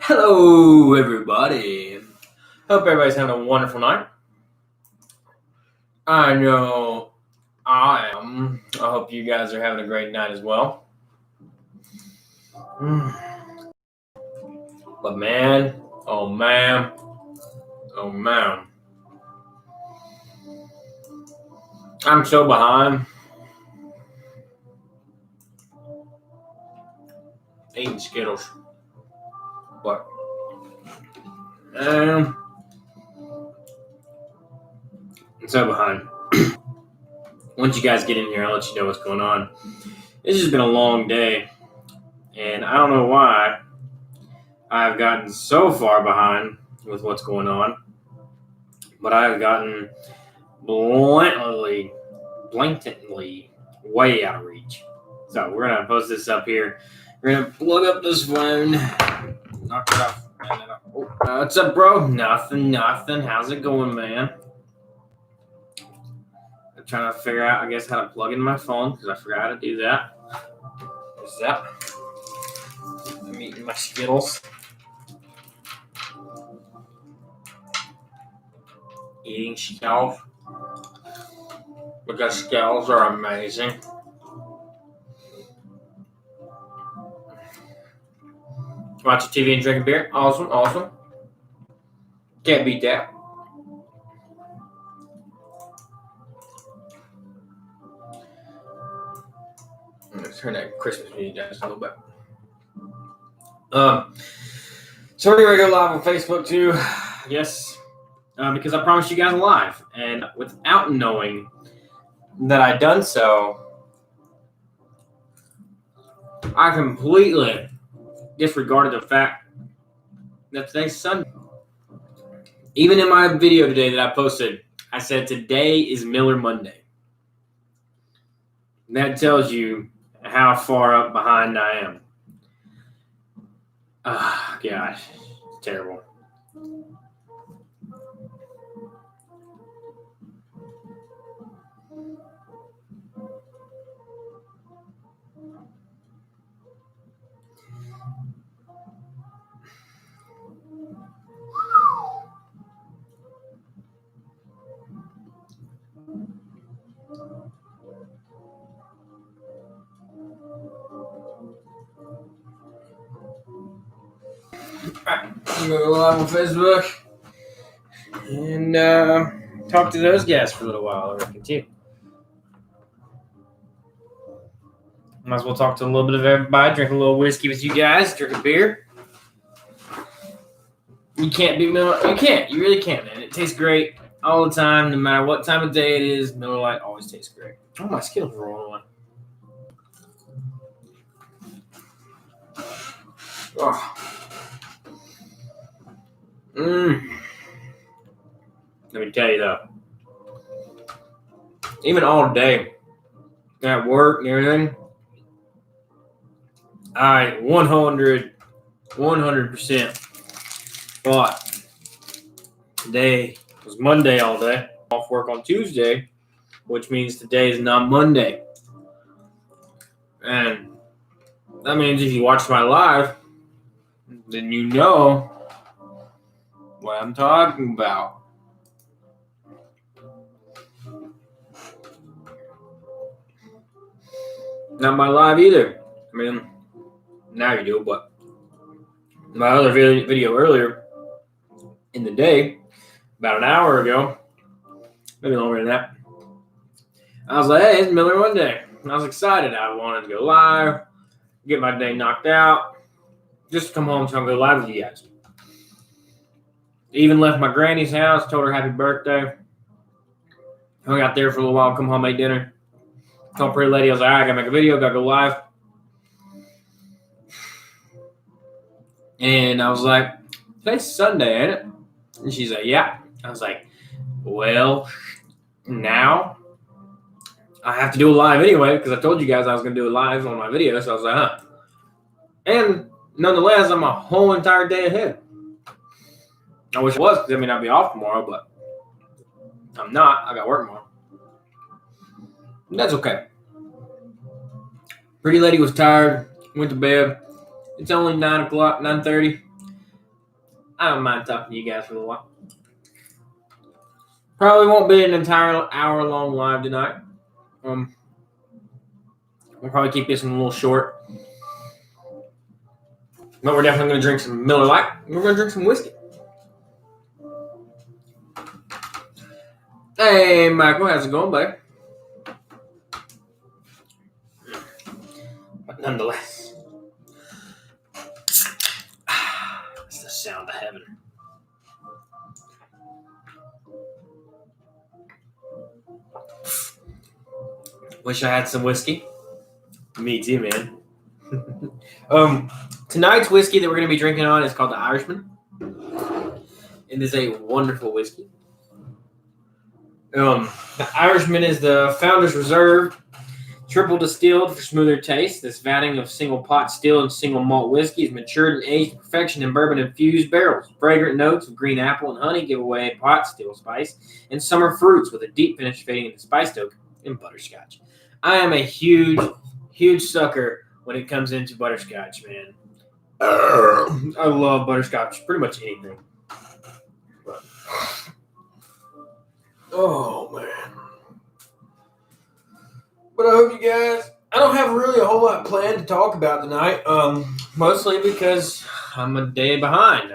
Hello, everybody. Hope everybody's having a wonderful night. I know I am. I hope you guys are having a great night as well. But man, oh man, oh man. I'm so behind. Eating Skittles. But I'm so behind. Once you guys get in here, I'll let you know what's going on. It's just been a long day. And I don't know why I've gotten so far behind with what's going on. But I've gotten blatantly way out of reach. So we're gonna post this up here. We're gonna plug up this phone. Knock it off. What's up, bro? Nothing. How's it going, man? I'm trying to figure out, I guess, how to plug in my phone because I forgot how to do that. What's that? I'm eating my Skittles. Eating Skittles. Because Skittles are amazing. Watching TV and drinking beer. Awesome. Can't beat that. Let's turn that Christmas music down just a little bit. So we're going to go live on Facebook too. Yes. Because I promised you guys a live. And without knowing that I'd done so, I completely disregarded the fact that today's Sunday. Even in my video today that I posted, I said today is Miller Monday. That tells you how far up behind I am. Oh, gosh. It's terrible. I'm going to go live on Facebook and talk to those guys for a little while, I reckon, too. Might as well talk to a little bit of everybody, drink a little whiskey with you guys, drink a beer. You can't beat Miller. You can't. You really can't, man. It tastes great all the time, no matter what time of day it is. Miller Lite always tastes great. Oh, my Skittles are rolling away. Oh. Let me tell you though, even all day at work and everything, I 100% thought today was Monday all day. Off work on Tuesday, which means today is not Monday. And that means if you watch my live, then you know what I'm talking about. Not my live either. I mean, now you do, but my other video earlier in the day, about an hour ago, maybe longer than that, I was like, hey, it's Miller Monday. And I was excited. I wanted to go live, get my day knocked out, just to come home and go live with you guys. Even left my granny's house, told her happy birthday. Hung out there for a little while, come home, ate dinner. Told pretty lady, I was like, all right, I gotta make a video, gotta go live. And I was like, today's Sunday, ain't it? And she's like, yeah. I was like, well, now I have to do a live anyway, because I told you guys I was going to do a live on my video. So I was like, huh. And nonetheless, I'm a whole entire day ahead. I wish I was, because I mean, I'd be off tomorrow, but I'm not. I got work tomorrow. That's okay. Pretty lady was tired, went to bed. It's only 9 o'clock, 9:30. I don't mind talking to you guys for a little while. Probably won't be an entire hour-long live tonight. We'll probably keep this one a little short. But we're definitely going to drink some Miller Lite. We're going to drink some whiskey. Hey, Michael, how's it going, buddy? But nonetheless, it's the sound of heaven. Wish I had some whiskey. Me too, man. Tonight's whiskey that we're going to be drinking on is called the Irishman. It is a wonderful whiskey. The Irishman is the Founder's Reserve, triple distilled for smoother taste. This vatting of single pot still and single malt whiskey is matured and aged to perfection in bourbon-infused barrels. Fragrant notes of green apple and honey give away pot still spice and summer fruits with a deep finish fading into spiced oak and butterscotch. I am a huge, huge sucker when it comes into butterscotch, man. I love butterscotch, pretty much anything. But, oh, man. But I hope you guys, I don't have really a whole lot planned to talk about tonight, mostly because I'm a day behind,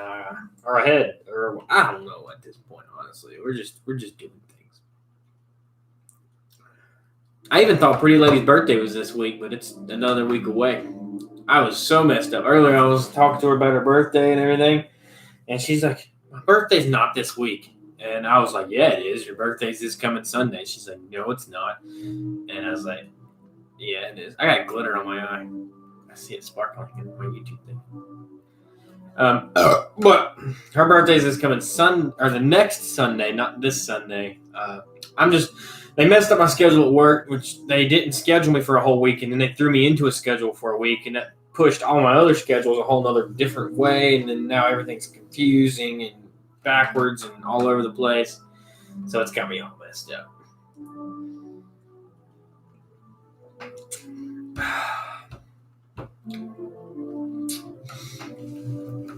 or ahead, or I don't know at this point, honestly. We're just doing things. I even thought Pretty Lady's birthday was this week, but it's another week away. I was so messed up. Earlier, I was talking to her about her birthday and everything, and she's like, my birthday's not this week. And I was like, yeah, it is. Your birthday's this coming Sunday. She's like, no, it's not. And I was like, yeah, it is. I got glitter on my eye. I see it sparkling in my YouTube thing. But her birthday's this coming the next Sunday, not this Sunday. They messed up my schedule at work, which they didn't schedule me for a whole week, and then they threw me into a schedule for a week, and that pushed all my other schedules a whole nother different way, and then now everything's confusing and backwards and all over the place. So it's got me all messed up.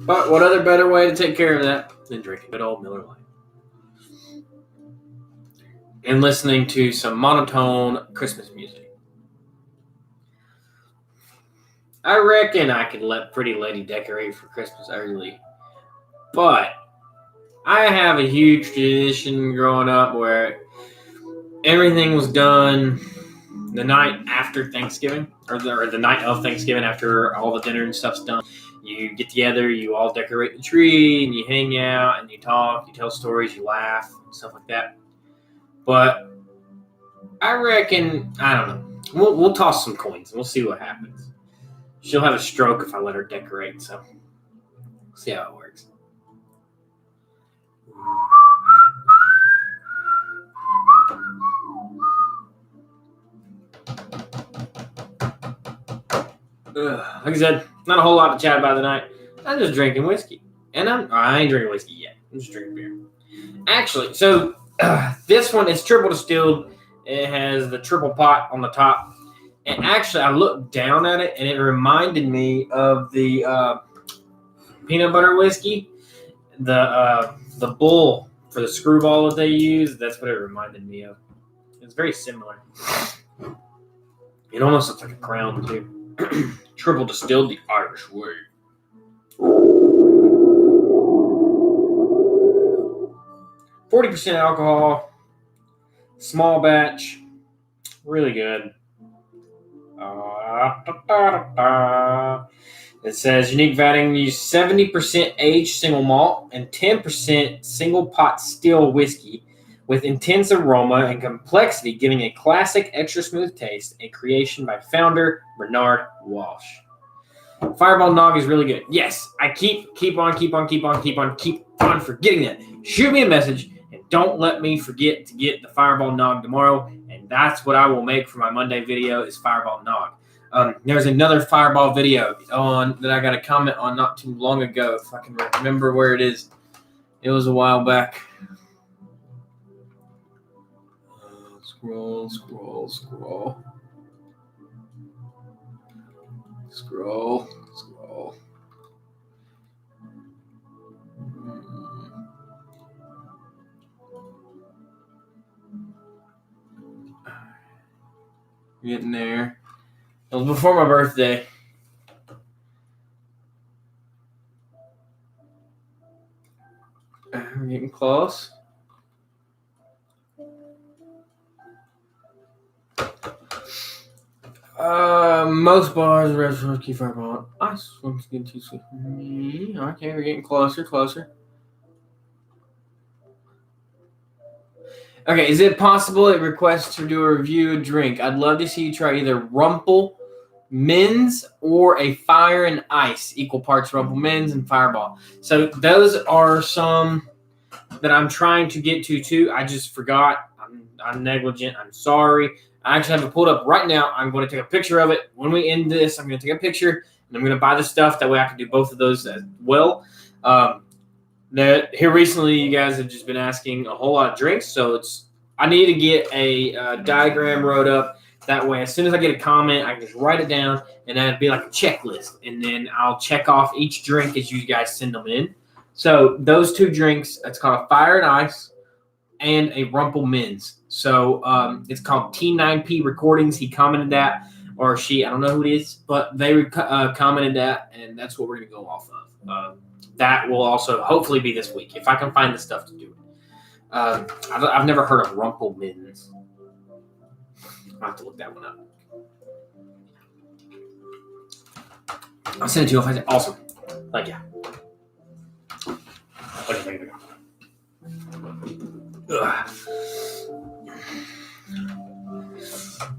But what other better way to take care of that than drinking good old Miller Lite and listening to some monotone Christmas music? I reckon I could let Pretty Lady decorate for Christmas early, but I have a huge tradition growing up where everything was done the night after Thanksgiving, or the night of Thanksgiving after all the dinner and stuff's done. You get together, you all decorate the tree, and you hang out, and you talk, you tell stories, you laugh, stuff like that. But I reckon, I don't know, we'll toss some coins, and we'll see what happens. She'll have a stroke if I let her decorate, so we'll see how it works. Like I said, not a whole lot to chat about tonight. I'm just drinking whiskey. And I ain't drinking whiskey yet. I'm just drinking beer. Actually, so this one is triple distilled. It has the triple pot on the top. And actually, I looked down at it, and it reminded me of the peanut butter whiskey. The bull for the screwball that they use, that's what it reminded me of. It's very similar. It almost looks like a crown, too. Triple distilled the Irish way. 40% alcohol, small batch, really good. It says unique vatting use 70% aged single malt and 10% single pot still whiskey with intense aroma and complexity, giving a classic extra smooth taste, a creation by founder Bernard Walsh. Fireball Nog is really good. Yes, I keep on forgetting that. Shoot me a message and don't let me forget to get the Fireball Nog tomorrow. And that's what I will make for my Monday video is Fireball Nog. There's another Fireball video that I got a comment on not too long ago. If I can remember where it is. It was a while back. Scroll. We're getting there. It was before my birthday. We're getting close. Most bars, restaurants keep Fireball. Ice one's getting too sweet for me. Okay, we're getting closer. Okay, is it possible it requests to do a review of drink? I'd love to see you try either Rumple Mints or a Fire and Ice, equal parts Rumple Mints and Fireball. So those are some that I'm trying to get to too. I just forgot. I'm negligent. I'm sorry. I actually have it pulled up right now. I'm going to take a picture of it. When we end this, I'm going to take a picture and I'm going to buy the stuff. That way I can do both of those as well. Here recently, you guys have just been asking a whole lot of drinks. So I need to get a diagram wrote up. That way, as soon as I get a comment, I can just write it down and then it'd be like a checklist. And then I'll check off each drink as you guys send them in. So those two drinks, it's called a Fire and Ice and a Rumple Mints. So it's called T9P Recordings. He commented that, or she, I don't know who it is, but they commented that, and that's what we're going to go off of. That will also hopefully be this week, if I can find the stuff to do it. I've never heard of Rumple Mints. I'll have to look that one up. I'll send it to you if I say awesome. Thank you.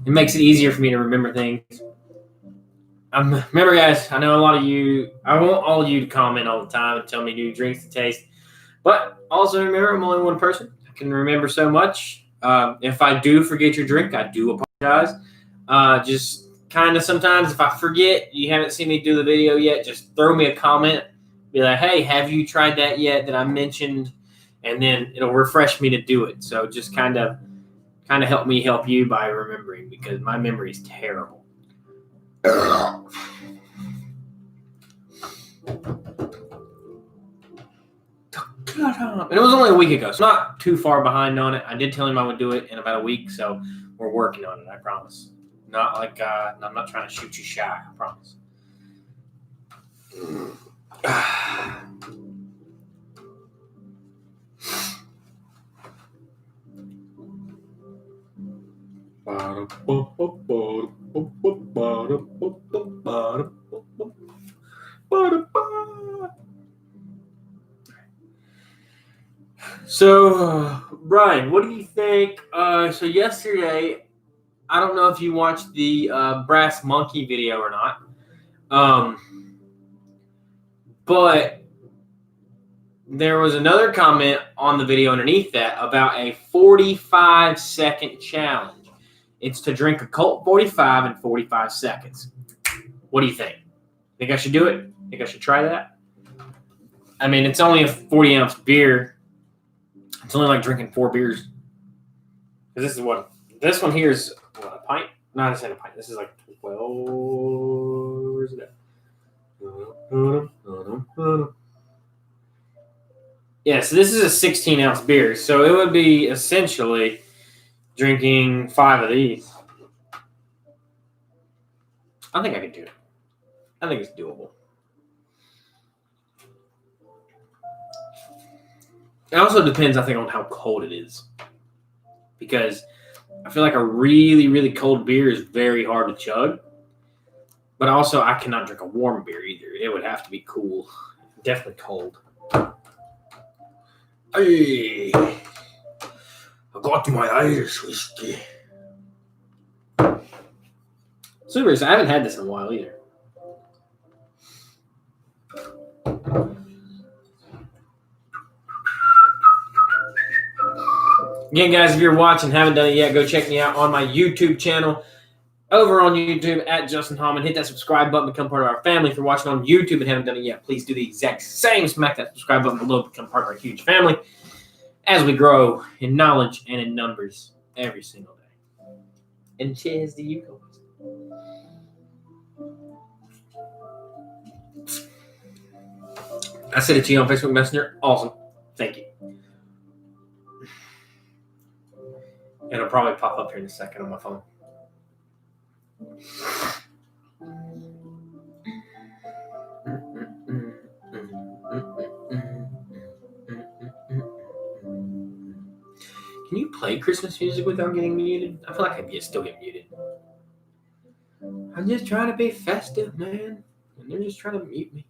It makes it easier for me to remember things. Remember, guys, I know a lot of you, I want all of you to comment all the time and tell me new drinks to taste. But also remember, I'm only one person. I can remember so much. If I do forget your drink, I do apologize. Just kind of sometimes if I forget, you haven't seen me do the video yet, just throw me a comment. Be like, hey, have you tried that yet that I mentioned? And then it'll refresh me to do it. So just kind of help me help you by remembering, because my memory is terrible. And it was only a week ago, so not too far behind on it. I did tell him I would do it in about a week, so we're working on it, I promise. Not like I'm not trying to shoot you shy, I promise. So, Brian, what do you think? So yesterday, I don't know if you watched the Brass Monkey video or not, but there was another comment on the video underneath that about a 45-second challenge. It's to drink a Colt 45 in 45 seconds. What do you think? Think I should do it? Think I should try that? I mean, it's only a 40-ounce beer. It's only like drinking 4 beers. This one here is what, a pint? Not a pint. This is like 12. Where's it at? Yeah, so this is a 16-ounce beer. So it would be essentially drinking 5 of these. I think I could do it. I think it's doable. It also depends, I think, on how cold it is. Because I feel like a really, really cold beer is very hard to chug. But also, I cannot drink a warm beer either. It would have to be cool. Definitely cold. Hey, I got my Irish whiskey. Super, I haven't had this in a while either. Again, guys, if you're watching, haven't done it yet, go check me out on my YouTube channel. Over on YouTube at Justin Hallman. Hit that subscribe button, become part of our family. If you're watching on YouTube and haven't done it yet, please do the exact same. Smack that subscribe button below, become part of our huge family as we grow in knowledge and in numbers every single day. And cheers to you guys. I sent it to you on Facebook Messenger. Awesome. Thank you. It'll probably pop up here in a second on my phone. Can you play Christmas music without getting muted? I feel like I'd still get muted. I'm just trying to be festive, man. And they're just trying to mute me.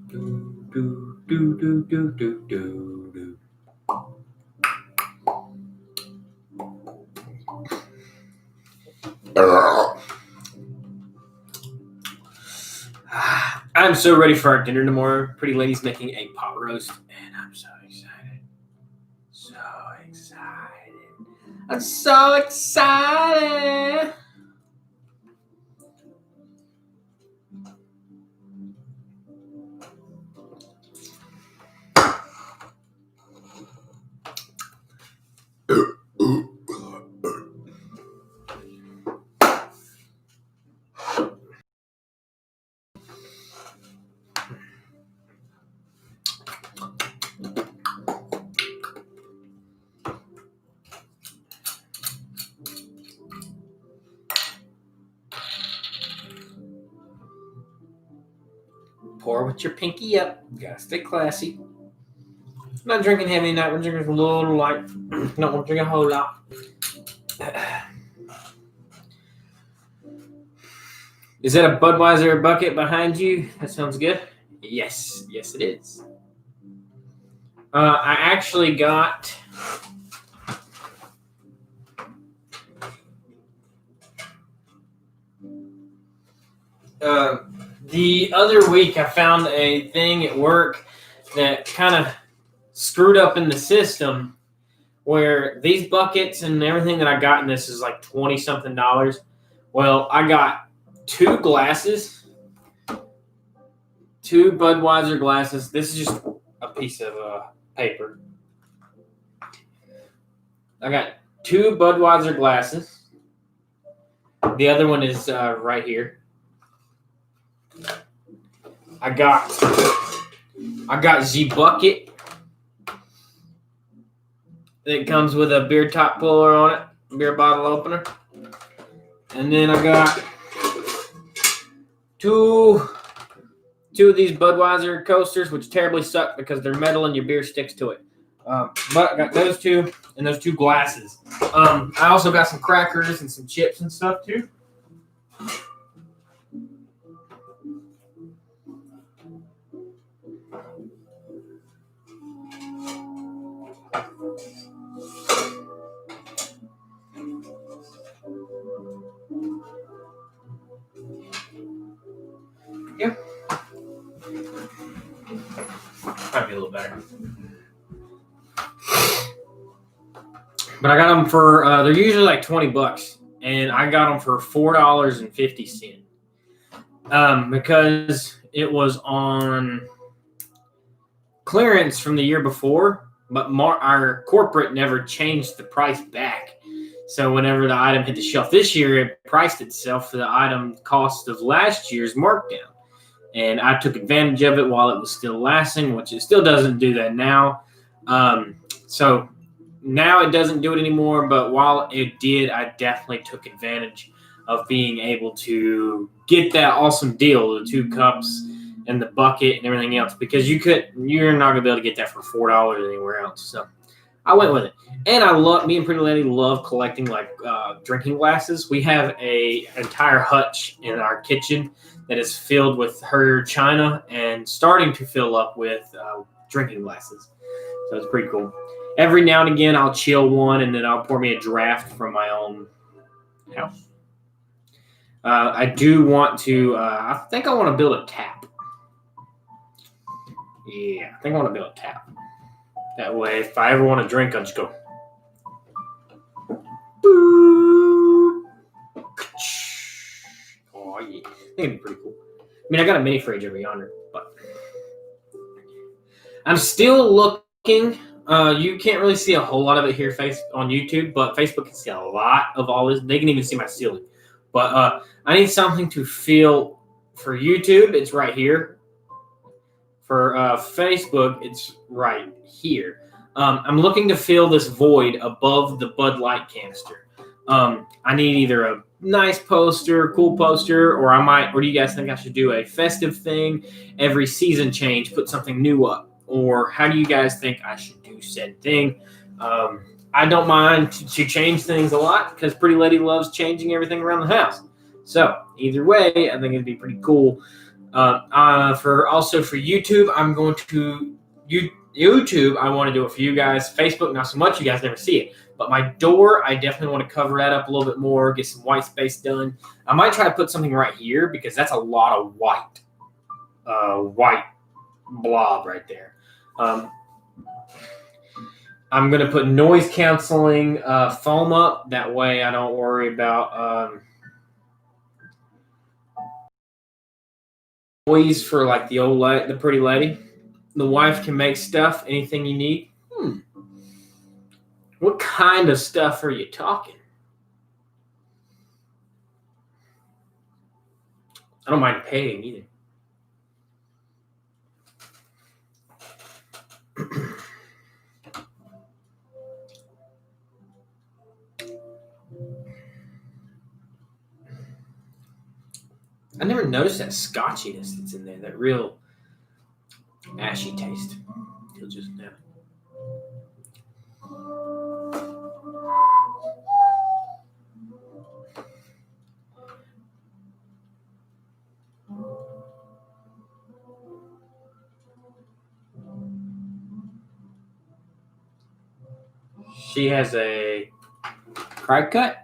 Do, do, do, do, do, do, do. I'm so ready for our dinner tomorrow. Pretty Lady's making a pot roast, and I'm so excited. So excited. I'm so excited. Pour with your pinky up. You gotta stay classy. I'm not drinking heavy tonight. We're drinking a little light. Not want to drink a whole lot. Is that a Budweiser bucket behind you? That sounds good. Yes, yes, it is. I actually got the other week. I found a thing at work that kind of screwed up in the system, where these buckets and everything that I got in this is like $20-something. Well, I got 2 glasses, 2 Budweiser glasses. This is just a piece of paper. I got 2 Budweiser glasses. The other one is right here. I got the bucket that comes with a beer top puller on it, beer bottle opener. And then I got two of these Budweiser coasters, which terribly suck because they're metal and your beer sticks to it. But I got those 2 and those 2 glasses. I also got some crackers and some chips and stuff too. Yeah. Might be a little better. But I got them for, they're usually like $20, and I got them for $4.50. Because it was on clearance from the year before, but our corporate never changed the price back. So whenever the item hit the shelf this year, it priced itself for the item cost of last year's markdown. And I took advantage of it while it was still lasting, which it still doesn't do that now. So now it doesn't do it anymore, but while it did, I definitely took advantage of being able to get that awesome deal, the 2 cups and the bucket and everything else, because you're not gonna be able to get that for $4 anywhere else. So I went with it. And me and Pretty Lady love collecting like drinking glasses. We have a entire hutch in our kitchen that is filled with her china and starting to fill up with drinking glasses. So it's pretty cool. Every now and again, I'll chill one, and then I'll pour me a draft from my own house. I do want to, I think I want to build a tap. Yeah, I think I want to build a tap. That way, if I ever want to drink, I'll just go. Boop. Oh, yeah. I think it'd be pretty cool. I mean, I got a mini fridge over yonder, but I'm still looking. You can't really see a whole lot of it here on YouTube, but Facebook can see a lot of all this. They can even see my ceiling. But I need something to fill for YouTube. It's right here. For Facebook, it's right here. I'm looking to fill this void above the Bud Light canister. I need either a nice poster, cool poster, or do you guys think I should do a festive thing every season change, put something new up? Or how do you guys think I should do said thing? I don't mind to change things a lot because Pretty Lady loves changing everything around the house. So either way, I think it'd be pretty cool. For YouTube, I'm going to YouTube. I want to do it for you guys. Facebook, not so much. You guys never see it. But my door, I definitely want to cover that up a little bit more, get some white space done. I might try to put something right here because that's a lot of white blob right there. I'm going to put noise canceling foam up. That way I don't worry about noise for like the pretty lady. The wife can make stuff, anything you need. What kind of stuff are you talking? I don't mind paying either. I never noticed that scotchiness that's in there, that real ashy taste. You'll just know. She has a cry cut.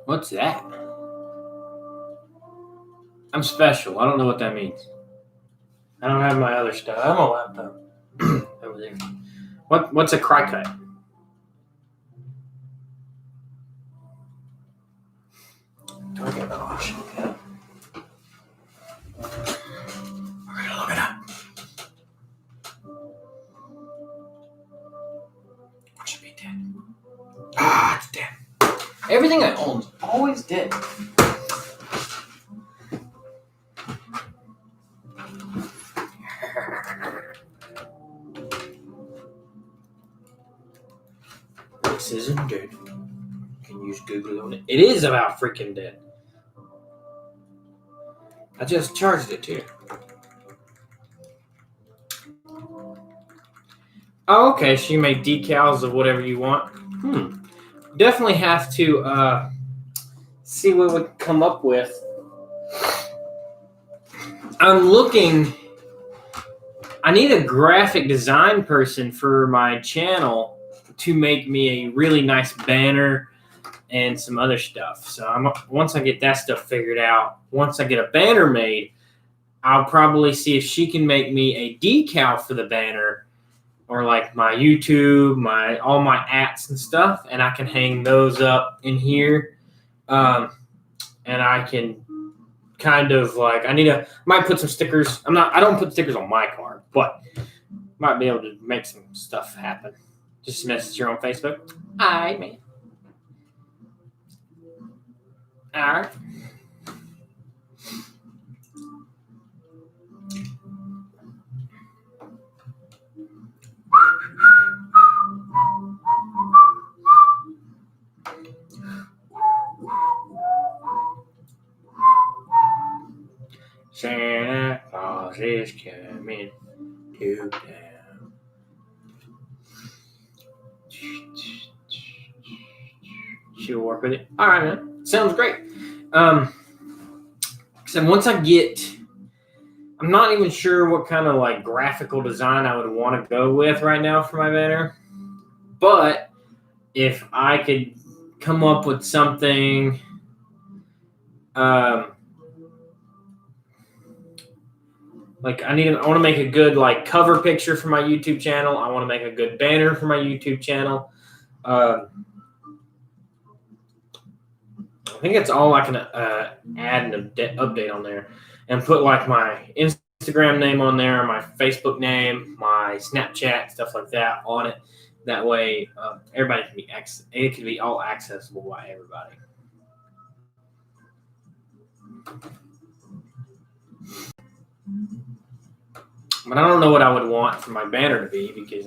What's that? I'm special. I don't know what that means. I don't have my other stuff. I have my laptop over there. What's a cry cut? Okay, I should look it up. We're gonna look it up. What should be dead? Ah, it's dead. Everything I own is always dead. This isn't dead. You can use Google on it. It is about freaking dead. I just charged it too. Oh, okay. So you make decals of whatever you want. Definitely have to see what we come up with. I'm looking. I need a graphic design person for my channel to make me a really nice banner and some other stuff. So once I get that stuff figured out, once I get a banner made, I'll probably see if she can make me a decal for the banner, or like my YouTube, all my ats and stuff, and I can hang those up in here. And I can kind of like, might put some stickers. I don't put stickers on my card, but might be able to make some stuff happen. Just message her on Facebook. Hi, man. All right. Santa Claus is coming to town. She'll work with it. All right, man. Sounds great. So once I get, I'm not even sure what kind of like graphical design I would want to go with right now for my banner. But if I could come up with something, like I want to make a good like cover picture for my YouTube channel. I want to make a good banner for my YouTube channel. I think that's all I can add an update on there, and put like my Instagram name on there, my Facebook name, my Snapchat, stuff like that on it. That way, everybody can be it can be all accessible by everybody. But I don't know what I would want for my banner to be, because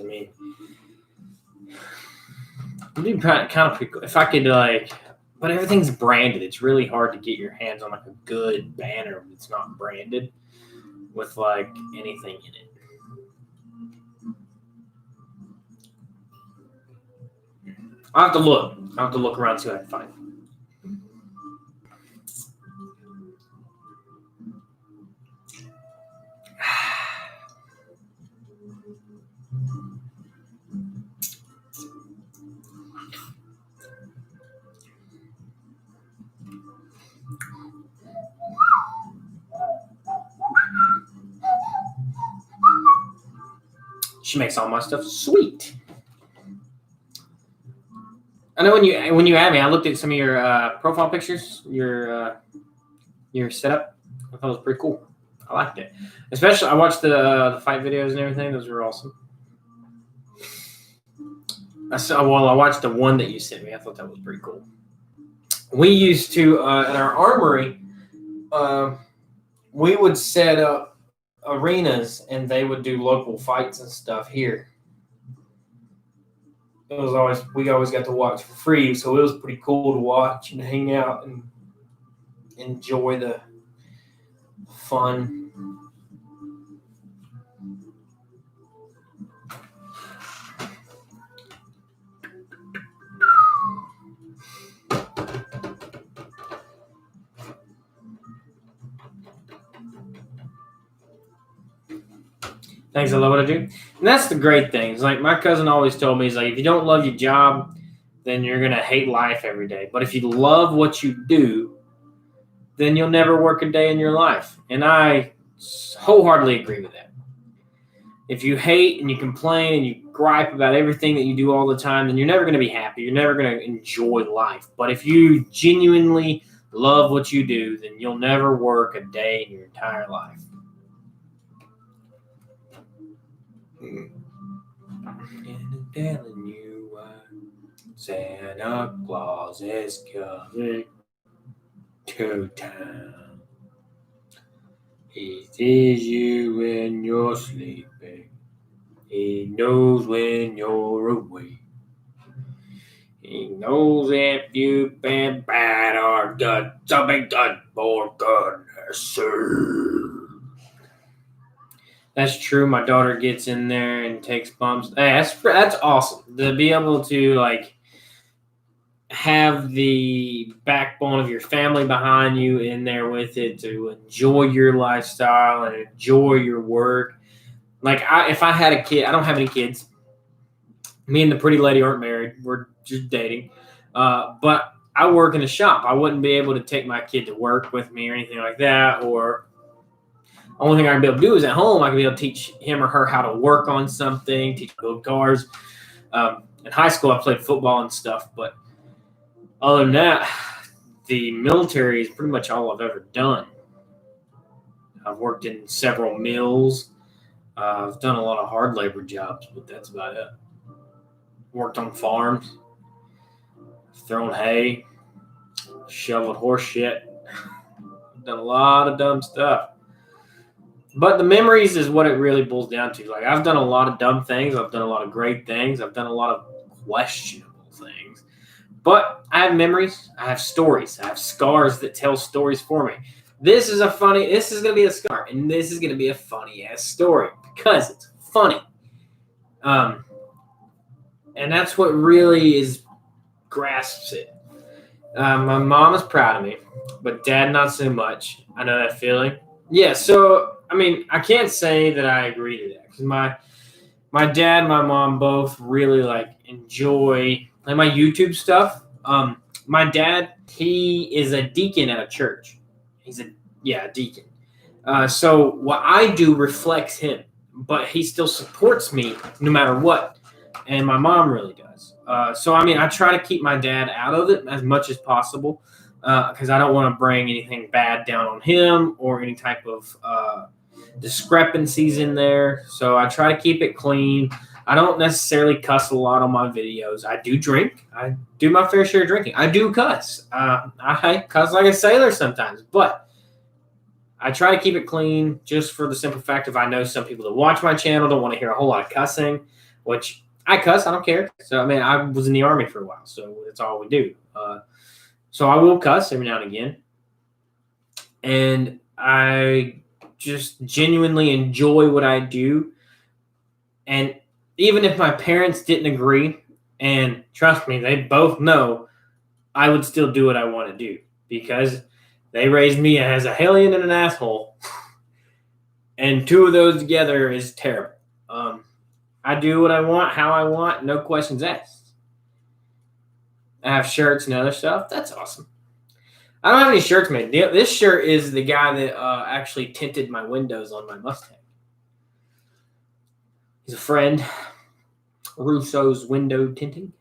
It'd be kind of pretty cool if I could like. But everything's branded. It's really hard to get your hands on like a good banner that's not branded with like anything in it. I'll have to look. I'll have to look around and see what I can find. She makes all my stuff sweet. I know when you had me, I looked at some of your profile pictures, your setup. I thought it was pretty cool. I liked it, especially I watched the fight videos and everything. Those were awesome. I watched the one that you sent me. I thought that was pretty cool. We used to at our armory, we would set up arenas and they would do local fights and stuff here. We always got to watch for free, so it was pretty cool to watch and hang out and enjoy the fun. Thanks, I love what I do. And that's the great thing. It's like my cousin always told me, he's like, if you don't love your job, then you're going to hate life every day. But if you love what you do, then you'll never work a day in your life. And I wholeheartedly agree with that. If you hate and you complain and you gripe about everything that you do all the time, then you're never going to be happy. You're never going to enjoy life. But if you genuinely love what you do, then you'll never work a day in your entire life. And I'm telling you why Santa Claus is coming to town. He sees you when you're sleeping. He knows when you're awake. He knows if you've been bad or good, something good for goodness sake. That's true. My daughter gets in there and takes bumps. Hey, that's awesome to be able to like have the backbone of your family behind you in there with it to enjoy your lifestyle and enjoy your work. Like if I had a kid, I don't have any kids. Me and the pretty lady aren't married. We're just dating. But I work in a shop. I wouldn't be able to take my kid to work with me or anything like that. Or the only thing I can be able to do is at home, I can be able to teach him or her how to work on something, teach build cars. In high school, I played football and stuff. But other than that, the military is pretty much all I've ever done. I've worked in several mills. I've done a lot of hard labor jobs, but that's about it. Worked on farms, thrown hay, shoveled horse shit. I've done a lot of dumb stuff. But the memories is what it really boils down to. Like I've done a lot of dumb things. I've done a lot of great things. I've done a lot of questionable things. But I have memories. I have stories. I have scars that tell stories for me. This is going to be a scar, and this is going to be a funny-ass story because it's funny. And that's what really grasps it. My mom is proud of me, but Dad not so much. I know that feeling. Yeah, so, I mean, I can't say that I agree to that because my dad and my mom both really, enjoy my YouTube stuff. My dad, he is a deacon at a church. He's a deacon. So what I do reflects him, but he still supports me no matter what. And my mom really does. So, I mean, I try to keep my dad out of it as much as possible because I don't want to bring anything bad down on him or any type of discrepancies in there. So I try to keep it clean. I don't necessarily cuss a lot on my videos. I do drink. I do my fair share of drinking. I do cuss. I cuss like a sailor sometimes, but I try to keep it clean just for the simple fact of I know some people that watch my channel don't want to hear a whole lot of cussing, which I cuss. I don't care. So I mean, I was in the Army for a while, so that's all we do. So I will cuss every now and again, and I just genuinely enjoy what I do. And even if my parents didn't agree, and trust me, they both know, I would still do what I want to do because they raised me as a hellion and an asshole, and two of those together is terrible. I do what I want, how I want, no questions asked. I have shirts and other stuff. That's awesome. I don't have any shirts made. This shirt is the guy that actually tinted my windows on my Mustang. He's a friend. Russo's Window Tinting.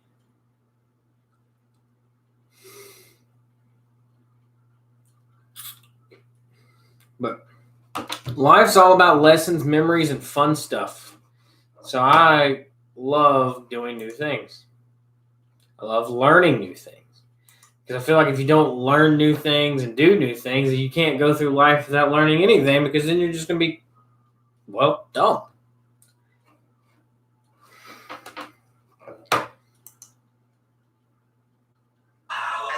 But life's all about lessons, memories, and fun stuff. So I love doing new things. I love learning new things. Because I feel like if you don't learn new things and do new things, you can't go through life without learning anything, because then you're just going to be, well, dumb.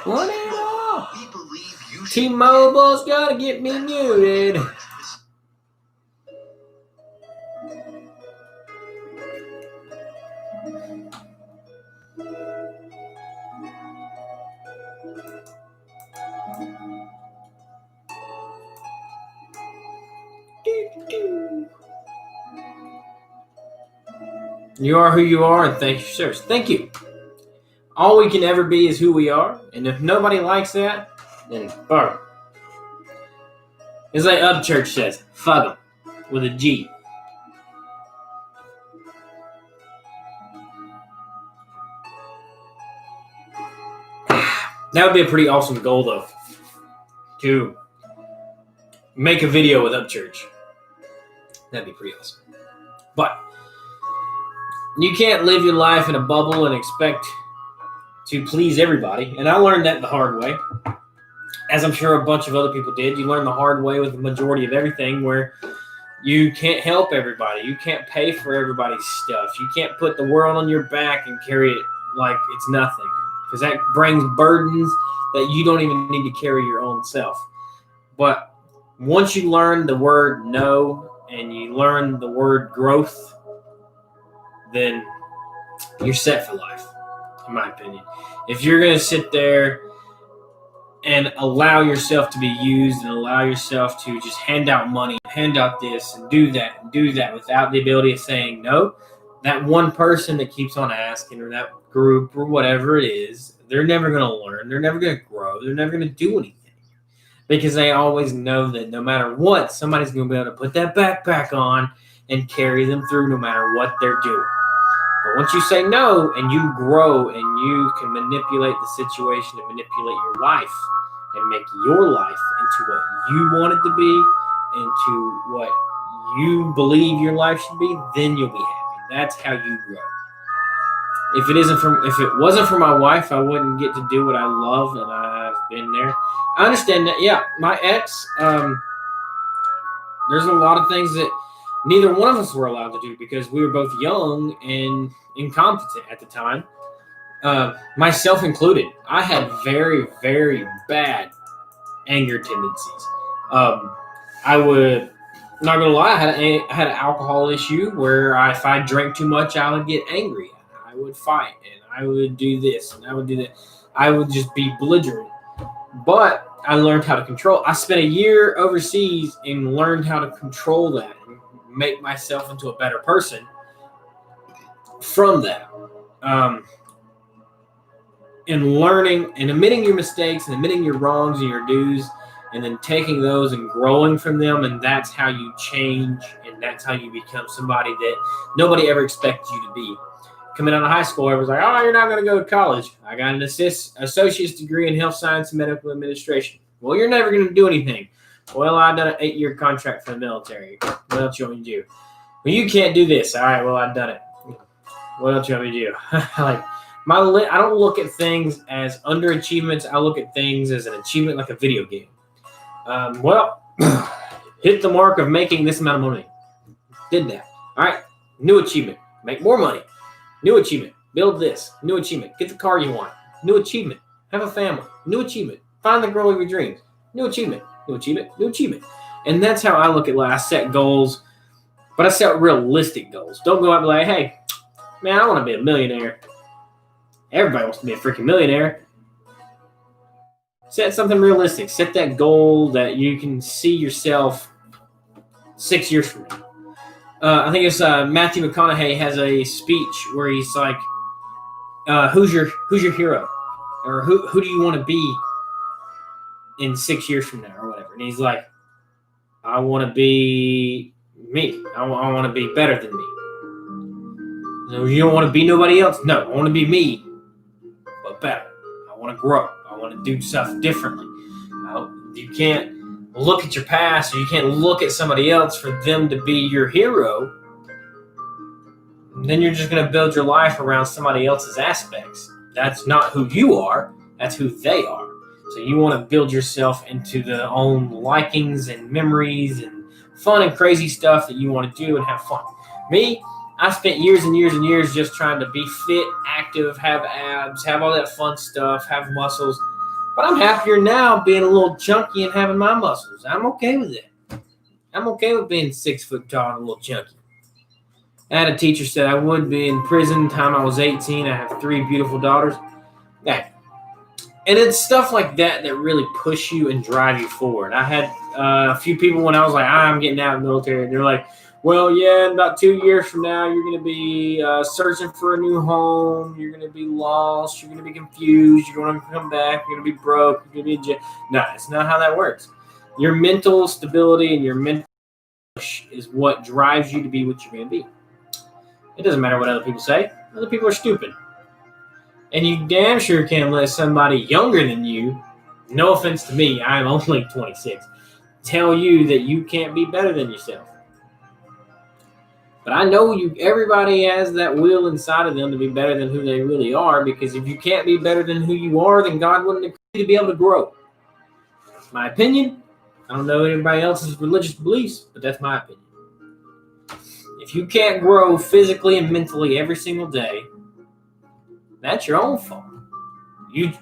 What is it? T-Mobile's got to get me muted. You are who you are, and thank you, sir. Thank you. All we can ever be is who we are, and if nobody likes that, then fuck 'em. It's like Upchurch says, fuck 'em, with a G. That would be a pretty awesome goal, though, to make a video with Upchurch. That'd be pretty awesome. But you can't live your life in a bubble and expect to please everybody. And I learned that the hard way, as I'm sure a bunch of other people did. You learn the hard way with the majority of everything, where you can't help everybody. You can't pay for everybody's stuff. You can't put the world on your back and carry it like it's nothing, because that brings burdens that you don't even need to carry your own self. But once you learn the word no and you learn the word growth, then you're set for life, in my opinion. If you're going to sit there and allow yourself to be used and allow yourself to just hand out money, hand out this and do that without the ability of saying no, that one person that keeps on asking, or that group or whatever it is, they're never going to learn. They're never going to grow. They're never going to do anything, because they always know that no matter what, somebody's going to be able to put that backpack on and carry them through no matter what they're doing. But once you say no and you grow and you can manipulate the situation and manipulate your life and make your life into what you want it to be, into what you believe your life should be, then you'll be happy. That's how you grow. If it wasn't for my wife, I wouldn't get to do what I love, and I've been there. I understand that. Yeah, my ex, there's a lot of things that neither one of us were allowed to do because we were both young and incompetent at the time, myself included. I had very, very bad anger tendencies. I would, not gonna lie, I had an alcohol issue where if I drank too much, I would get angry. I would fight, and I would do this, and I would do that. I would just be belligerent. But I learned how to control. I spent a year overseas and learned how to control that and make myself into a better person from that. And learning and admitting your mistakes and admitting your wrongs and your do's, and then taking those and growing from them, and that's how you change, and that's how you become somebody that nobody ever expected you to be. Coming out of high school, everyone's like, oh, you're not going to go to college. I got an associate's degree in health science and medical administration. Well, you're never going to do anything. Well, I've done an 8-year contract for the military. What else you want me to do? Well, you can't do this. All right, well, I've done it. What else you want me to do? I don't look at things as underachievements. I look at things as an achievement, like a video game. Hit the mark of making this amount of money. Did that. All right, new achievement. Make more money. New achievement. Build this. New achievement. Get the car you want. New achievement. Have a family. New achievement. Find the girl of your dreams. New achievement. New achievement. New achievement. And that's how I look at life. I set goals, but I set realistic goals. Don't go out and be like, hey, man, I want to be a millionaire. Everybody wants to be a freaking millionaire. Set something realistic. Set that goal that you can see yourself 6 years from now. I think it's Matthew McConaughey has a speech where he's like, who's your hero? Or who do you want to be in 6 years from now or whatever? And he's like, I want to be me. I want to be better than me. No, you don't want to be nobody else? No, I want to be me, but better. I want to grow. I want to do stuff differently. You can't look at your past, or you can't look at somebody else for them to be your hero. Then you're just going to build your life around somebody else's aspects. That's not who you are. That's who they are. So you want to build yourself into the own likings and memories and fun and crazy stuff that you want to do and have fun. Me, I spent years and years and years just trying to be fit, active, have abs, have all that fun stuff, have muscles. But I'm happier now being a little chunky and having my muscles. I'm okay with it. I'm okay with being 6 foot tall and a little chunky. I had a teacher said I would be in prison time I was 18. I have 3 beautiful daughters. Yeah. And it's stuff like that that really push you and drive you forward. I had a few people when I was like, I'm getting out of the military. They're like, well, yeah, in about 2 years from now, you're going to be searching for a new home. You're going to be lost. You're going to be confused. You're going to come back. You're going to be broke. You're going to be No, it's not how that works. Your mental stability and your mental push is what drives you to be what you're going to be. It doesn't matter what other people say. Other people are stupid. And you damn sure can't let somebody younger than you, no offense to me, I'm only 26, tell you that you can't be better than yourself. But I know everybody has that will inside of them to be better than who they really are, because if you can't be better than who you are, then God wouldn't expect you to be able to grow. That's my opinion. I don't know anybody else's religious beliefs, but that's my opinion. If you can't grow physically and mentally every single day, that's your own fault.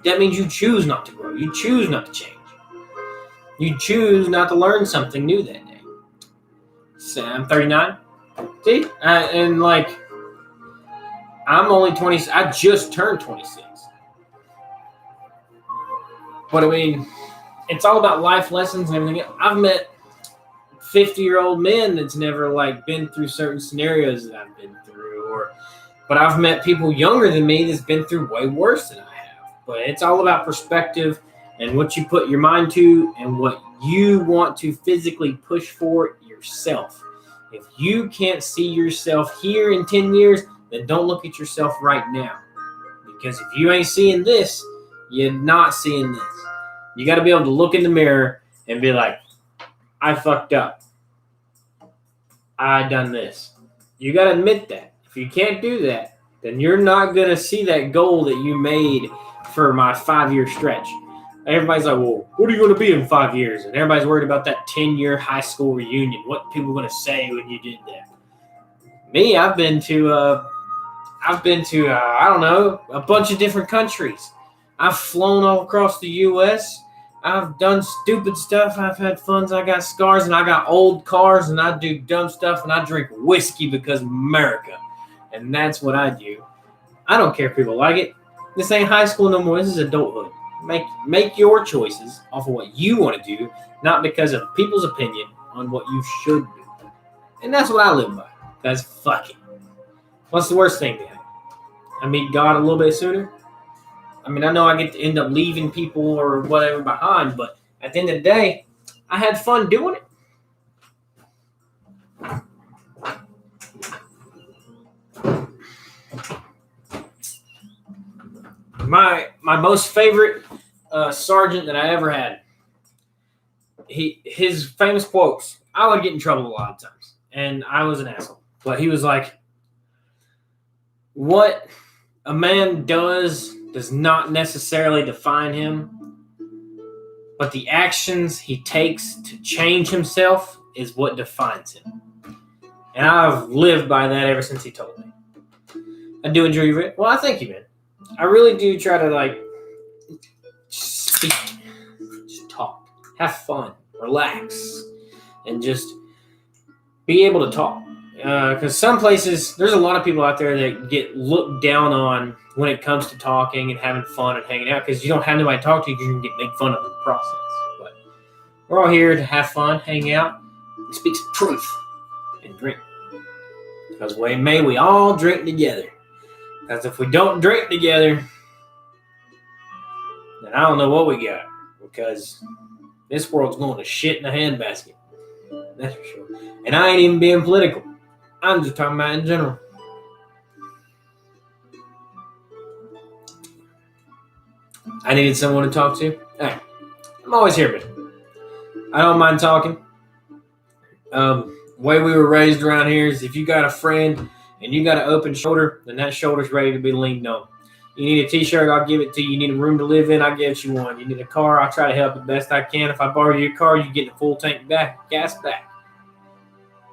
That means you choose not to grow. You choose not to change. You choose not to learn something new that day. So I'm 39. See? And like, I'm only 20. I just turned 26. But I mean, it's all about life lessons and everything. I've met 50-year-old men that's never like been through certain scenarios that I've been through, but I've met people younger than me that's been through way worse than I have. But it's all about perspective and what you put your mind to and what you want to physically push for yourself. If you can't see yourself here in 10 years, then don't look at yourself right now. Because if you ain't seeing this, you're not seeing this. You got to be able to look in the mirror and be like, I fucked up. I done this. You got to admit that. If you can't do that, then you're not going to see that goal that you made for my 5-year stretch. Everybody's like, well, what are you going to be in 5 years? And everybody's worried about that 10-year high school reunion. What people are going to say when you did that. Me, I've been to I don't know, a bunch of different countries. I've flown all across the U.S. I've done stupid stuff. I've had fun. I got scars, and I got old cars, and I do dumb stuff, and I drink whiskey because of America. And that's what I do. I don't care if people like it. This ain't high school no more. This is adulthood. Make your choices off of what you want to do, not because of people's opinion on what you should do. And that's what I live by. Because fuck it. What's the worst thing to happen? I meet God a little bit sooner. I mean, I know I get to end up leaving people or whatever behind, but at the end of the day, I had fun doing it. My most favorite sergeant that I ever had, his famous quotes, I would get in trouble a lot of times, and I was an asshole. But he was like, what a man does not necessarily define him, but the actions he takes to change himself is what defines him. And I've lived by that ever since he told me. I do enjoy your. Well, I thank you, man. I really do try to like speak, just talk, have fun, relax, and just be able to talk. Because some places, there's a lot of people out there that get looked down on when it comes to talking and having fun and hanging out. Because you don't have nobody to talk to, you can get made fun of in the process. But we're all here to have fun, hang out, and speak some truth, and drink. Because may we all drink together. Because if we don't drink together, then I don't know what we got. Because this world's going to shit in a handbasket. That's for sure. And I ain't even being political. I'm just talking about in general. I needed someone to talk to. Hey, I'm always here, man. I don't mind talking. Way we were raised around here is if you got a friend and you got an open shoulder, then that shoulder's ready to be leaned on. You need a t-shirt, I'll give it to you. You need a room to live in, I'll get you one. You need a car, I'll try to help the best I can. If I borrow your car, you get a full tank gas back.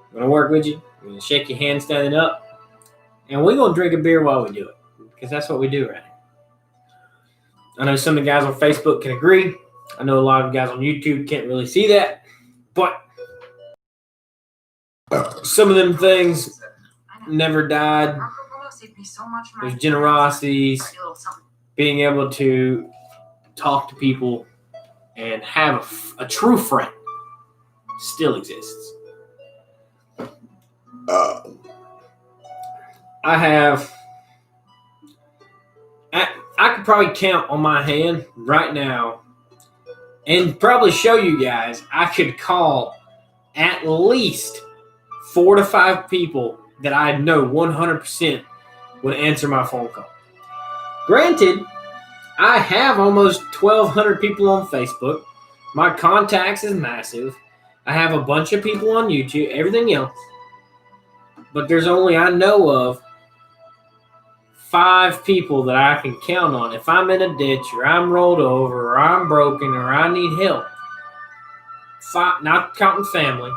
I'm going to work with you. I'm going to shake your hand standing up. And we're going to drink a beer while we do it. Because that's what we do right here. I know some of the guys on Facebook can agree. I know a lot of guys on YouTube can't really see that. But some of them things never died. There's generosity, being able to talk to people and have a true friend still exists. I could probably count on my hand right now and probably show you guys I could call at least 4 to 5 people that I know 100% would answer my phone call. Granted, I have almost 1,200 people on Facebook. My contacts is massive. I have a bunch of people on YouTube, everything else. But there's only, I know of, 5 people that I can count on. If I'm in a ditch or I'm rolled over or I'm broken or I need help, 5, not counting family,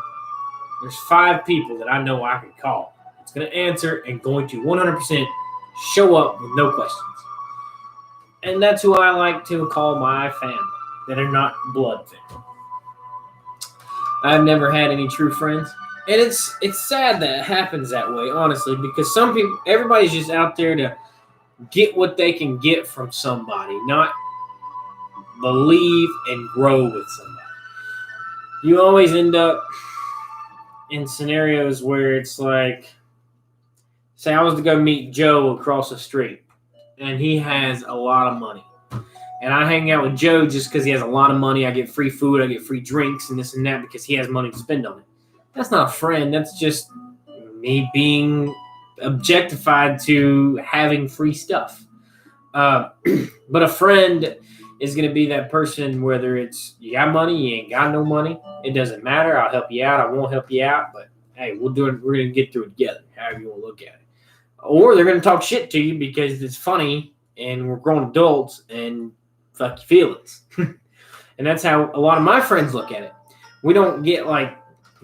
there's 5 people that I know I can call. It's going to answer and going to 100% show up with no questions. And that's who I like to call my family that are not blood family. I've never had any true friends. And it's sad that it happens that way, honestly, because some people, everybody's just out there to get what they can get from somebody, not believe and grow with somebody. You always end up in scenarios where it's like, say I was to go meet Joe across the street, and he has a lot of money. And I hang out with Joe just because he has a lot of money. I get free food, I get free drinks, and this and that because he has money to spend on it. That's not a friend. That's just me being objectified to having free stuff. But a friend is going to be that person, whether it's you got money, you ain't got no money. It doesn't matter. I'll help you out. I won't help you out. But, hey, we'll do it. We're going to get through it together, however you want to look at it. Or they're going to talk shit to you because it's funny and we're grown adults and fuck your feelings. And that's how a lot of my friends look at it. We don't get like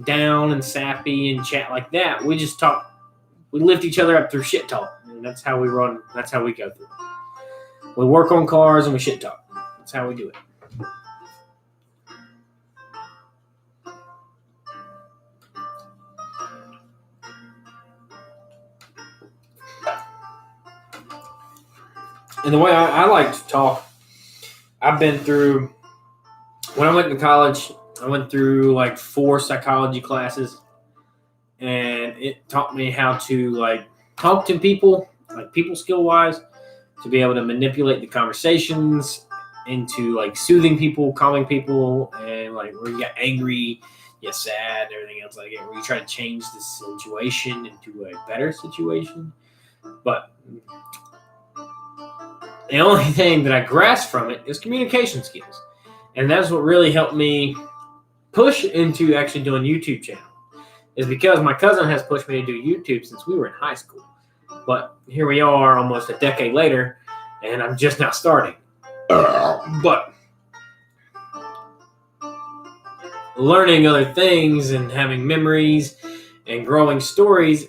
down and sappy and chat like that. We just talk. We lift each other up through shit talk. And that's how we run. That's how we go through. We work on cars and we shit talk. That's how we do it. And the way I like to talk, I've been through, when I went to college, I went through like 4 psychology classes, and it taught me how to like talk to people, like people skill wise, to be able to manipulate the conversations into like soothing people, calming people, and like where you get angry, you get sad, everything else like it, where you try to change the situation into a better situation. But the only thing that I grasp from it is communication skills. And that's what really helped me push into actually doing YouTube channel, is because my cousin has pushed me to do YouTube since we were in high school. But here we are almost a decade later, and I'm just now starting. But learning other things and having memories and growing stories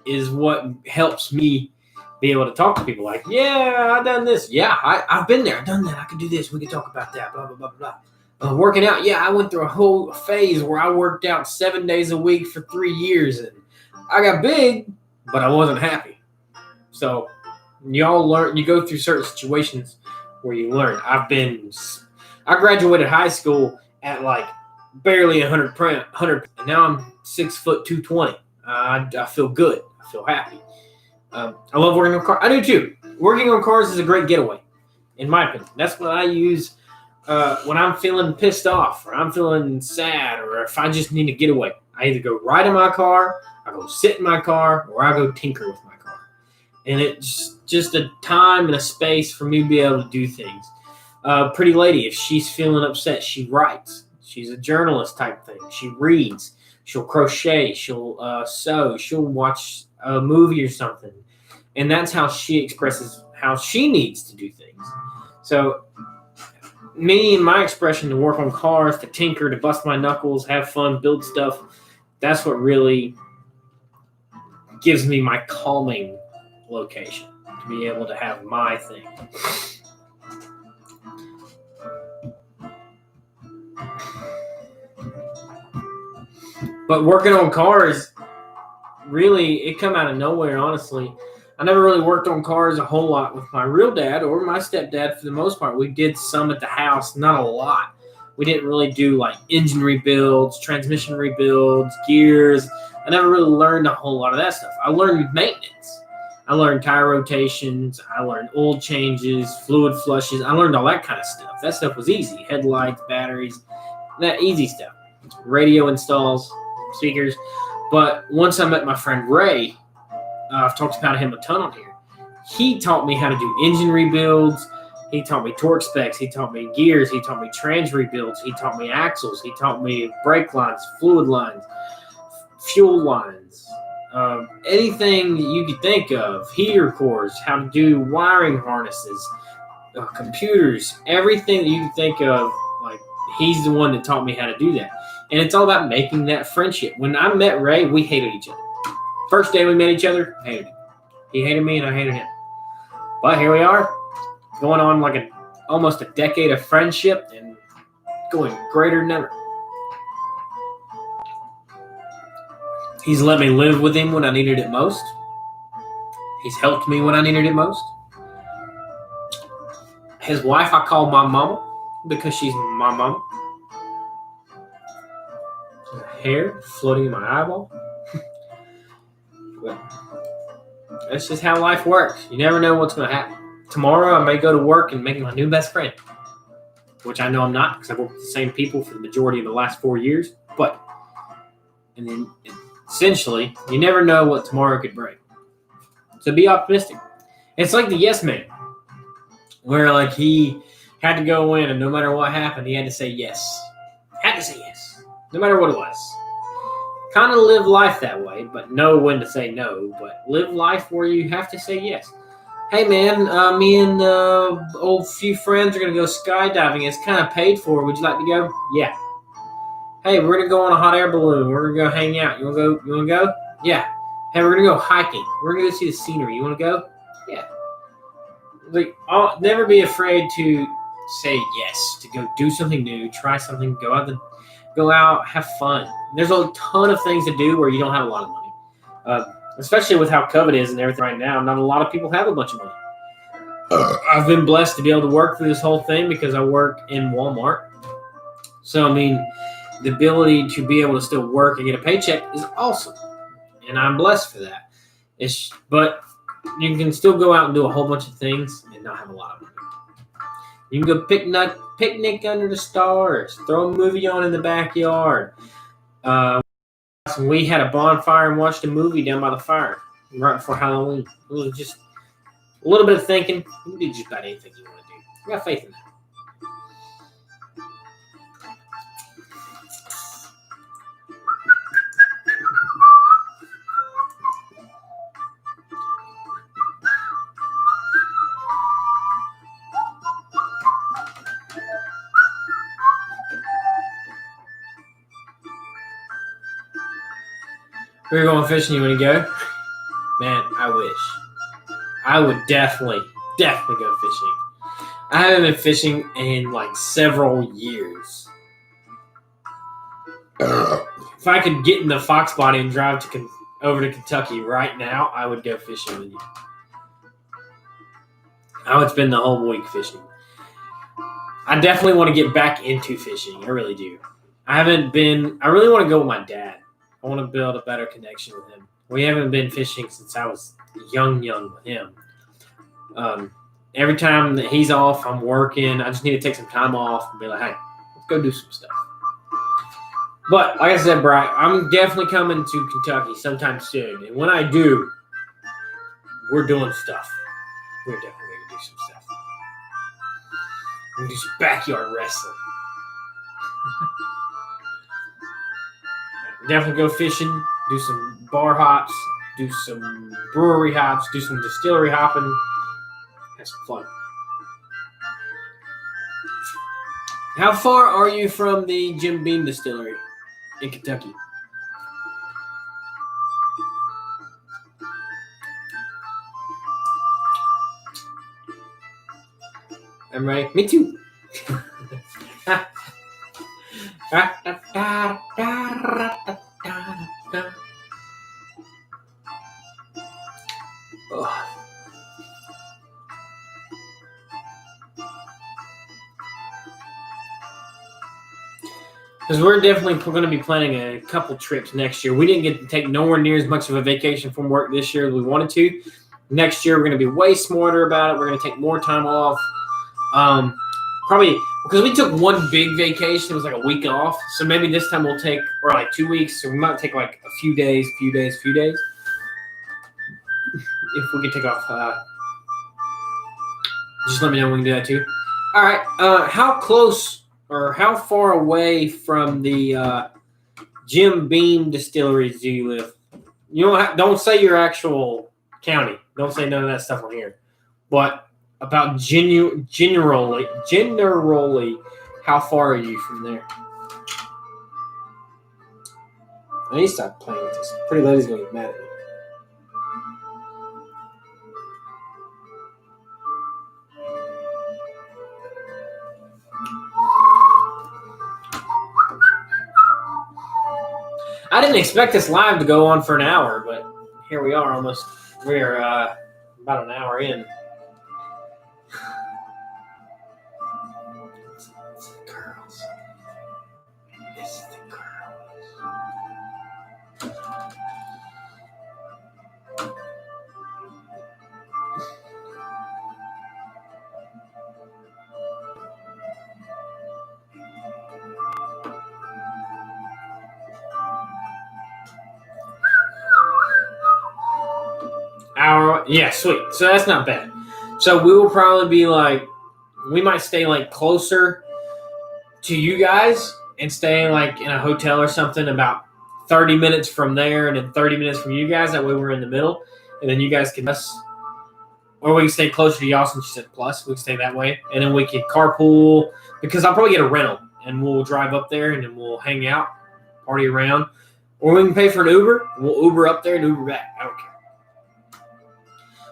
is what helps me be able to talk to people like, yeah, I've done this. Yeah, I've been there. I've done that. I can do this. We can talk about that. Blah, blah, blah, blah. Working out. Yeah, I went through a whole phase where I worked out 7 days a week for 3 years. And I got big, but I wasn't happy. So y'all learn. You go through certain situations where you learn. I graduated high school at like barely 100, and now I'm 6 foot 220. I feel good. I feel happy. I love working on cars. I do too. Working on cars is a great getaway, in my opinion. That's what I use when I'm feeling pissed off, or I'm feeling sad, or if I just need a getaway. I either go ride in my car, I go sit in my car, or I go tinker with my car. And it's just a time and a space for me to be able to do things. Pretty lady, if she's feeling upset, she writes. She's a journalist type thing. She reads. She'll crochet. She'll sew. She'll watch a movie or something. And that's how she expresses how she needs to do things. So me and my expression to work on cars, to tinker, to bust my knuckles, have fun, build stuff, that's what really gives me my calming location, to be able to have my thing. But working on cars, really, it come out of nowhere, honestly. I never really worked on cars a whole lot with my real dad or my stepdad for the most part. We did some at the house, not a lot. We didn't really do like engine rebuilds, transmission rebuilds, gears. I never really learned a whole lot of that stuff. I learned maintenance. I learned tire rotations. I learned oil changes, fluid flushes. I learned all that kind of stuff. That stuff was easy. Headlights, batteries, that easy stuff. Radio installs, speakers. But once I met my friend Ray, I've talked about him a ton on here. He taught me how to do engine rebuilds. He taught me torque specs. He taught me gears. He taught me trans rebuilds. He taught me axles. He taught me brake lines, fluid lines, fuel lines, anything that you could think of, heater cores, how to do wiring harnesses, computers, everything that you can think of. Like, he's the one that taught me how to do that. And it's all about making that friendship. When I met Ray, we hated each other. First day we met each other, hated him. He hated me and I hated him. But here we are, going on like almost a decade of friendship and going greater than ever. He's let me live with him when I needed it most. He's helped me when I needed it most. His wife I call my mama because she's my mama. Hair floating in my eyeball. But that's just how life works. You never know what's going to happen. Tomorrow I may go to work and make my new best friend, which I know I'm not because I've worked with the same people for the majority of the last 4 years. But and then essentially, you never know what tomorrow could bring. So be optimistic. It's like the yes man, where like he had to go in and no matter what happened, he had to say yes. Had to say yes, no matter what it was. Kind of live life that way, but know when to say no. But live life where you have to say yes. Hey man, me and old few friends are gonna go skydiving. It's kind of paid for. Would you like to go? Yeah. Hey, we're gonna go on a hot air balloon. We're gonna go hang out. You wanna go? You wanna go? Yeah. Hey, we're gonna go hiking. We're gonna go see the scenery. You wanna go? Yeah. Like, I'll never be afraid to say yes, to go do something new, try something, go out, have fun. There's a ton of things to do where you don't have a lot of money. Especially with how COVID is and everything right now, not a lot of people have a bunch of money. I've been blessed to be able to work through this whole thing because I work in Walmart. So, I mean, the ability to be able to still work and get a paycheck is awesome. And I'm blessed for that. But you can still go out and do a whole bunch of things and not have a lot of money. You can go picnic under the stars, throw a movie on in the backyard. We had a bonfire and watched a movie down by the fire right before Halloween. It was just a little bit of thinking. You can do just about anything you want to do. I got faith in that. We're going fishing. You want to go? Man, I wish. I would definitely go fishing. I haven't been fishing in like several years. If I could get in the Fox body and drive over to Kentucky right now, I would go fishing with you. I would spend the whole week fishing. I definitely want to get back into fishing. I really do. I really want to go with my dad. I want to build a better connection with him. We haven't been fishing since I was young with him. Every time that he's off, I'm working. I just need to take some time off and be like, hey, let's go do some stuff. But like I said, Brian, I'm definitely coming to Kentucky sometime soon. And when I do, we're doing stuff. We're definitely going to do some stuff. We're going to do some backyard wrestling. Definitely go fishing, do some bar hops, do some brewery hops, do some distillery hopping. Have some fun. How far are you from the Jim Beam Distillery in Kentucky? I'm ready. Me too. Because we're definitely going to be planning a couple trips next year. We didn't get to take nowhere near as much of a vacation from work this year as we wanted to. Next year, we're going to be way smarter about it. We're going to take more time off. Probably because we took one big vacation. It was like a week off. So maybe this time we'll take, or like 2 weeks. So we might take like a few days. If we can take off, just let me know when we can do that too. All right. How close or how far away from the Jim Beam distilleries do you live? You don't say your actual county. Don't say none of that stuff on here. But about generally, how far are you from there? I need to stop playing with this. Pretty lady's gonna get mad at me. I didn't expect this live to go on for an hour, but here we are almost. We're about an hour in. It's the girls. It's the girls. Yeah, sweet. So that's not bad. So we will probably be like, we might stay like closer to you guys and stay like in a hotel or something about 30 minutes from there and then 30 minutes from you guys. That way we're in the middle. And then you guys can or we can stay closer to y'all since you said plus. We can stay that way. And then we can carpool because I'll probably get a rental and we'll drive up there and then we'll hang out, party around. Or we can pay for an Uber. We'll Uber up there and Uber back. I don't care.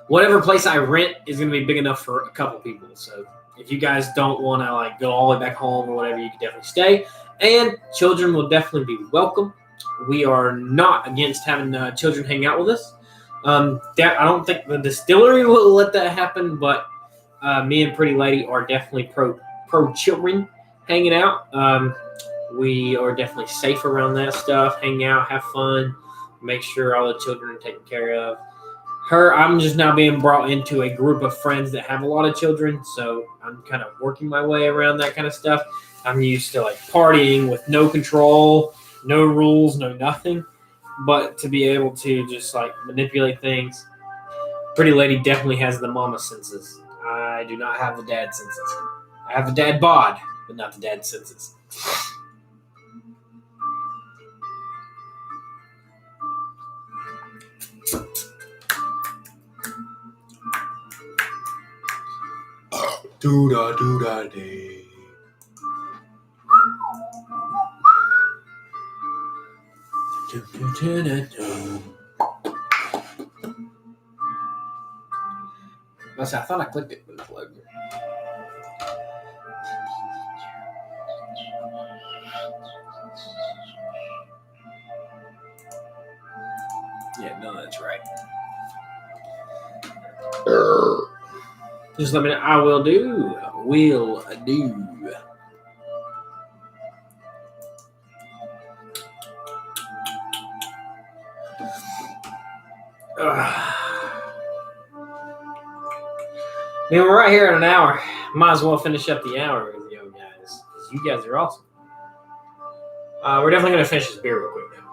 Whatever place I rent is going to be big enough for a couple people. So if you guys don't want to like go all the way back home or whatever, you can definitely stay. And children will definitely be welcome. We are not against having children hang out with us. I don't think the distillery will let that happen, but me and Pretty Lady are definitely pro children hanging out. We are definitely safe around that stuff. Hang out, have fun, make sure all the children are taken care of. I'm just now being brought into a group of friends that have a lot of children, so I'm kind of working my way around that kind of stuff. I'm used to like partying with no control, no rules, no nothing, but to be able to just like manipulate things. Pretty Lady definitely has the mama senses. I do not have the dad senses. I have the dad bod, but not the dad senses. Do-da-do-da-day. I thought I clicked it, but it's loading. Yeah, no, that's right. Just let me know. I will do. Will do. Man, we're right here in an hour. Might as well finish up the hour with you guys, because you guys are awesome. We're definitely going to finish this beer real quick now.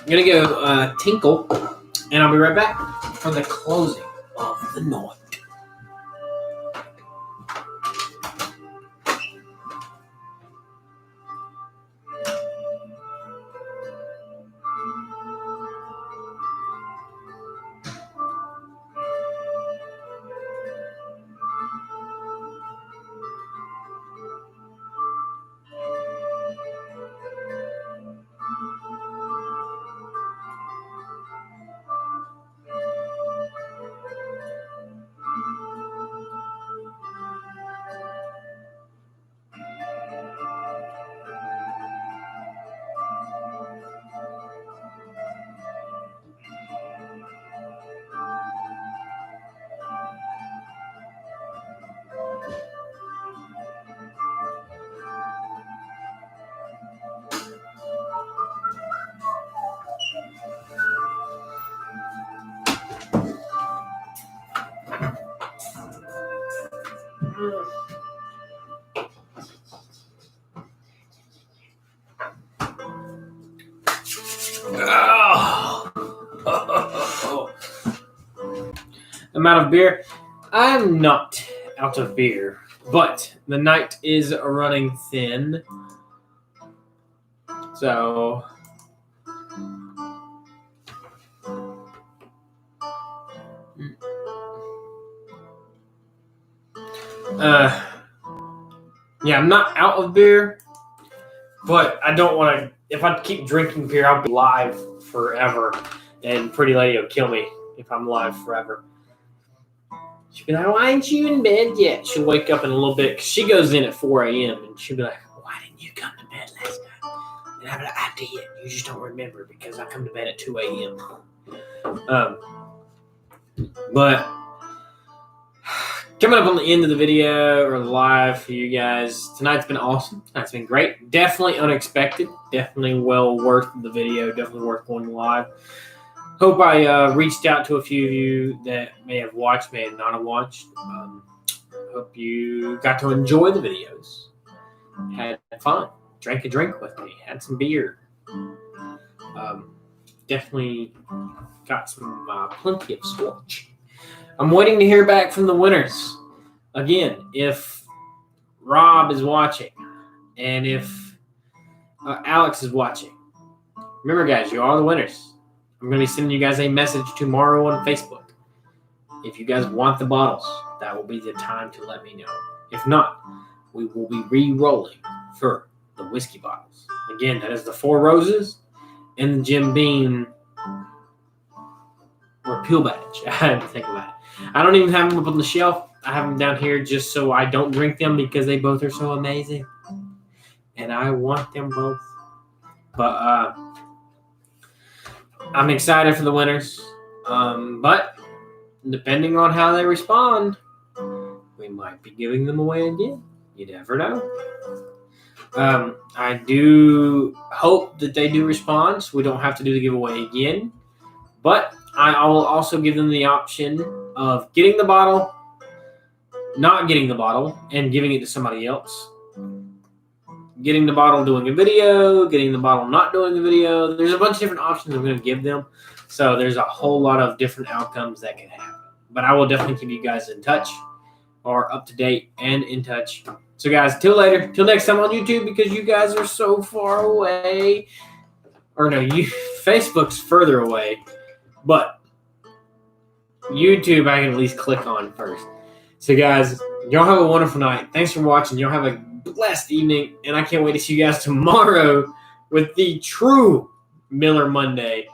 I'm going to go tinkle, and I'll be right back for the closing of the night. I'm out of beer. I'm not out of beer, but the night is running thin. So yeah, I'm not out of beer, but I don't want to. If I keep drinking beer, I'll be live forever, and Pretty Lady will kill me if I'm live forever. She'll be like, "Why ain't you in bed yet?" She'll wake up in a little bit, because she goes in at 4 a.m., and she'll be like, "Why didn't you come to bed last night?" And I'm like, "I did. You just don't remember, because I come to bed at 2 a.m. But coming up on the end of the video or the live for you guys, tonight's been awesome. Tonight's been great. Definitely unexpected. Definitely well worth the video. Definitely worth going live. Hope I reached out to a few of you that may have watched, may have not have watched. Hope you got to enjoy the videos. Had fun. Drank a drink with me. Had some beer. Definitely got some plenty of squelch. I'm waiting to hear back from the winners. Again, if Rob is watching and if Alex is watching, remember, guys, you are the winners. I'm going to be sending you guys a message tomorrow on Facebook. If you guys want the bottles, that will be the time to let me know. If not, we will be re-rolling for the whiskey bottles. Again, that is the 4 Roses and the Jim Beam repeal badge. I had to think about it. I don't even have them up on the shelf. I have them down here just so I don't drink them, because they both are so amazing. And I want them both. But I'm excited for the winners. But depending on how they respond, we might be giving them away again. You never know. I do hope that they do respond, so we don't have to do the giveaway again. But I will also give them the option of getting the bottle, not getting the bottle, and giving it to somebody else. Getting the bottle, doing a video, getting the bottle, not doing the video. There's a bunch of different options I'm going to give them. So there's a whole lot of different outcomes that can happen. But I will definitely keep you guys in touch, or up to date and in touch. So guys, till later. Till next time on YouTube, because you guys are so far away. Or no, Facebook's further away. But YouTube, I can at least click on first. So guys, y'all have a wonderful night. Thanks for watching. Y'all have a blessed evening. And I can't wait to see you guys tomorrow with the true Miller Monday.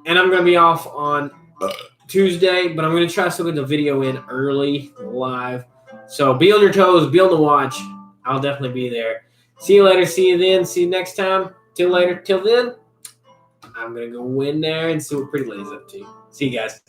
And I'm going to be off on Tuesday, but I'm going to try to still get the video in early, live. So be on your toes, be on the watch. I'll definitely be there. See you later. See you then. See you next time. Till later. Till then, I'm going to go in there and see what Pretty Lady's up to. See you guys.